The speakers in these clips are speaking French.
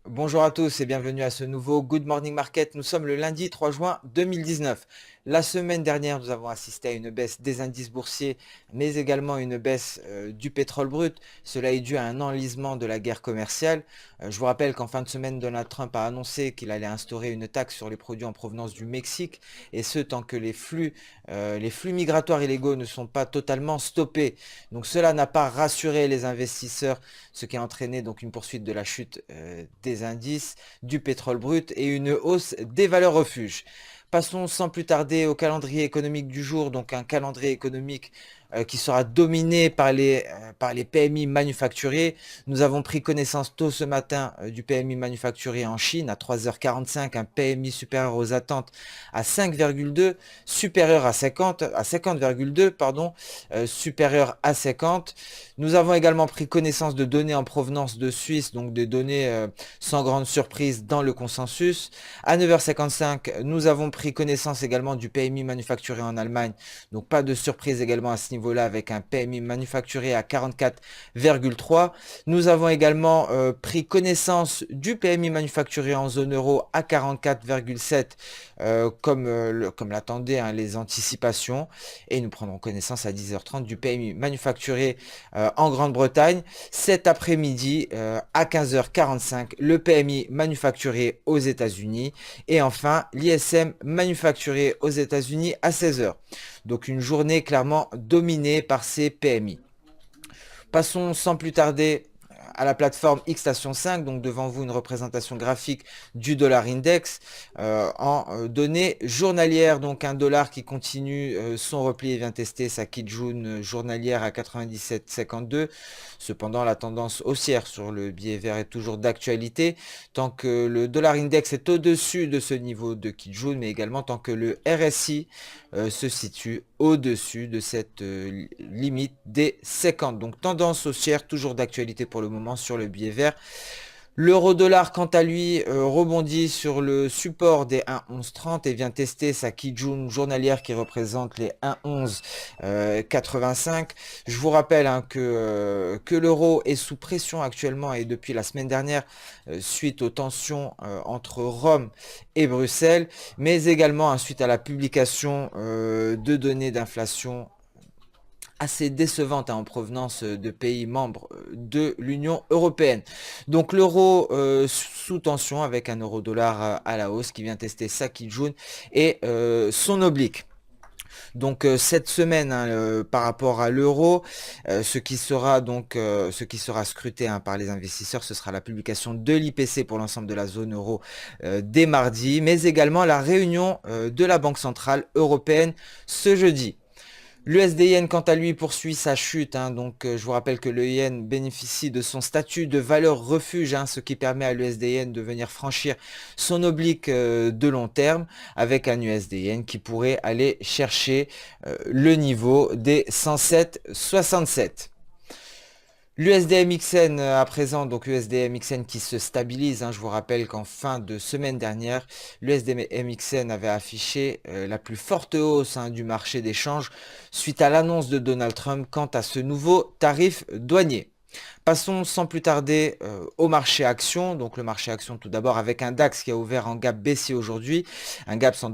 Bonjour à tous et bienvenue à ce nouveau Good Morning Market. Nous sommes le lundi 3 juin 2019. La semaine dernière, nous avons assisté à une baisse des indices boursiers, mais également une baisse du pétrole brut. Cela est dû à un enlisement de la guerre commerciale. Je vous rappelle qu'en fin de semaine, Donald Trump a annoncé qu'il allait instaurer une taxe sur les produits en provenance du Mexique, et ce, tant que les flux migratoires illégaux ne sont pas totalement stoppés. Donc cela n'a pas rassuré les investisseurs, ce qui a entraîné donc une poursuite de la chute des indices, du pétrole brut et une hausse des valeurs refuges. Passons sans plus tarder au calendrier économique du jour, donc un calendrier économique qui sera dominé par les PMI manufacturiers. Nous avons pris connaissance tôt ce matin du PMI manufacturier en Chine à 3h45, un PMI supérieur aux attentes à 5,2, supérieur à 50,2, pardon, supérieur à 50. Nous avons également pris connaissance de données en provenance de Suisse, donc des données sans grande surprise dans le consensus. À 9h55, nous avons pris connaissance également du PMI manufacturier en Allemagne, donc pas de surprise également à ce niveau-là avec un PMI manufacturier à 44,3. Nous avons également pris connaissance du PMI manufacturier en zone euro à 44,7 comme l'attendaient les anticipations. Et nous prendrons connaissance à 10h30 du PMI manufacturier en Grande-Bretagne. Cet après-midi à 15h45, le PMI manufacturier aux États-Unis. Et enfin, l'ISM manufacturier aux États-Unis à 16h. Donc une journée clairement dominée par ces PMI. Passons sans plus tarder à la plateforme Xstation 5, donc devant vous une représentation graphique du dollar index en données journalières, donc un dollar qui continue son repli et vient tester sa Kijun journalière à 97,52. Cependant, la tendance haussière sur le billet vert est toujours d'actualité, tant que le dollar index est au-dessus de ce niveau de Kijun, mais également tant que le RSI se situe au-dessus de cette limite des 50. Donc tendance haussière, toujours d'actualité pour le moment sur le billet vert. L'euro-dollar, quant à lui, rebondit sur le support des 1,1130 et vient tester sa Kijun journalière qui représente les 1,1185. Je vous rappelle que l'euro est sous pression actuellement et depuis la semaine dernière suite aux tensions entre Rome et Bruxelles, mais également suite à la publication de données d'inflation assez décevante en provenance de pays membres de l'Union européenne. Donc l'euro sous tension avec un euro-dollar à la hausse qui vient tester sa Kijun et son oblique. Donc cette semaine, par rapport à l'euro, ce qui sera scruté par les investisseurs, ce sera la publication de l'IPC pour l'ensemble de la zone euro dès mardi, mais également la réunion de la Banque centrale européenne ce jeudi. L'USD-Yen, quant à lui, poursuit sa chute. Donc, je vous rappelle que le yen bénéficie de son statut de valeur refuge, ce qui permet à l'USD-Yen de venir franchir son oblique de long terme avec un USD-Yen qui pourrait aller chercher le niveau des 107,67. L'USDMXN à présent, donc USDMXN qui se stabilise. Je vous rappelle qu'en fin de semaine dernière, l'USDMXN avait affiché la plus forte hausse du marché d'échange suite à l'annonce de Donald Trump quant à ce nouveau tarif douanier. Passons sans plus tarder au marché action. Donc le marché action tout d'abord avec un DAX qui a ouvert en gap baissier aujourd'hui. Un DAX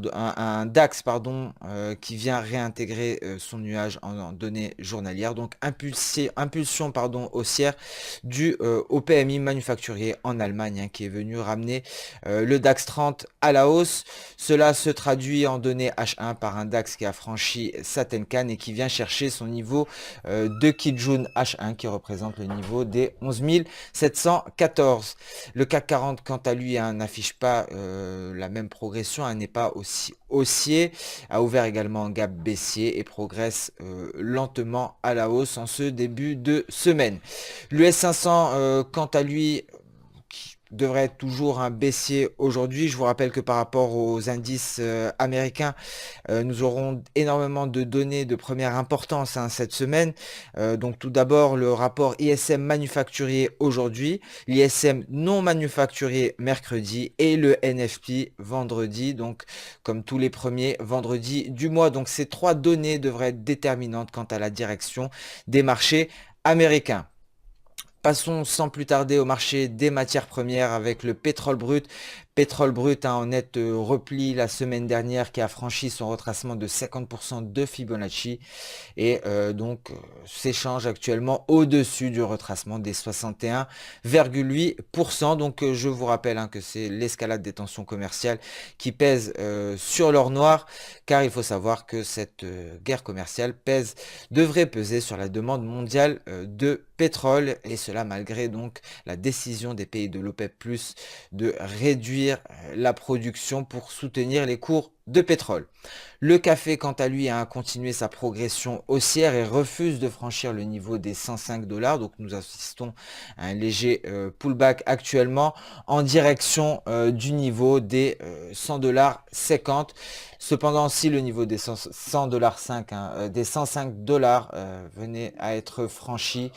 qui vient réintégrer son nuage en données journalières. Donc impulsion haussière due au PMI manufacturier en Allemagne qui est venu ramener le DAX 30 à la hausse. Cela se traduit en données H1 par un DAX qui a franchi sa Tenkan et qui vient chercher son niveau de Kijun H1 qui représente le niveau des 11 714. Le CAC 40, quant à lui, n'affiche pas la même progression, n'est pas aussi haussier, a ouvert également en gap baissier et progresse lentement à la hausse en ce début de semaine. L'US 500, quant à lui, devrait être toujours un baissier aujourd'hui. Je vous rappelle que par rapport aux indices américains, nous aurons énormément de données de première importance cette semaine. Donc tout d'abord le rapport ISM manufacturier aujourd'hui, l'ISM non manufacturier mercredi et le NFP vendredi, donc comme tous les premiers vendredis du mois. Donc ces trois données devraient être déterminantes quant à la direction des marchés américains. Passons sans plus tarder au marché des matières premières avec le pétrole brut. Pétrole brut en net repli la semaine dernière qui a franchi son retracement de 50% de Fibonacci et s'échange actuellement au-dessus du retracement des 61,8%. Donc je vous rappelle que c'est l'escalade des tensions commerciales qui pèse sur l'or noir, car il faut savoir que cette guerre commerciale devrait peser sur la demande mondiale de pétrole, et cela malgré donc la décision des pays de l'OPEP+ de réduire la production pour soutenir les cours de pétrole. Le café, quant à lui, a continué sa progression haussière et refuse de franchir le niveau des 105 $. Donc nous assistons à un léger pullback actuellement en direction du niveau des 100,50 $. Cependant, si le niveau des 100,5 $, des 105 $ venait à être franchi,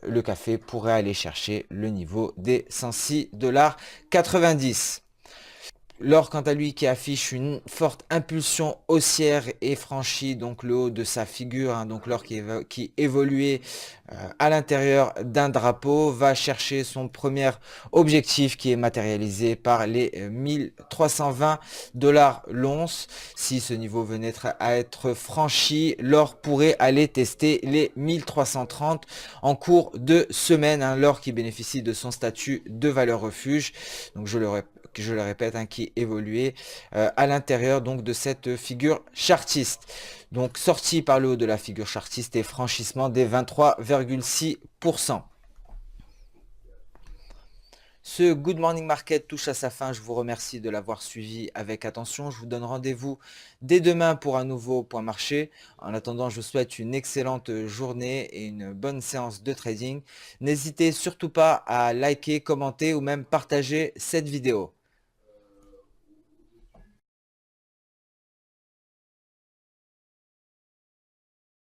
le café pourrait aller chercher le niveau des 106,90 $. L'or, quant à lui, qui affiche une forte impulsion haussière et franchit donc le haut de sa figure, donc l'or qui évoluait à l'intérieur d'un drapeau, va chercher son premier objectif qui est matérialisé par les 1320 $ l'once. Si ce niveau venait à être franchi, l'or pourrait aller tester les 1330 en cours de semaine. L'or qui bénéficie de son statut de valeur refuge, donc je le répète, qui évoluait à l'intérieur donc de cette figure chartiste. Donc sortie par le haut de la figure chartiste et franchissement des 23,6%. Ce Good Morning Market touche à sa fin. Je vous remercie de l'avoir suivi avec attention. Je vous donne rendez-vous dès demain pour un nouveau point marché. En attendant, je vous souhaite une excellente journée et une bonne séance de trading. N'hésitez surtout pas à liker, commenter ou même partager cette vidéo.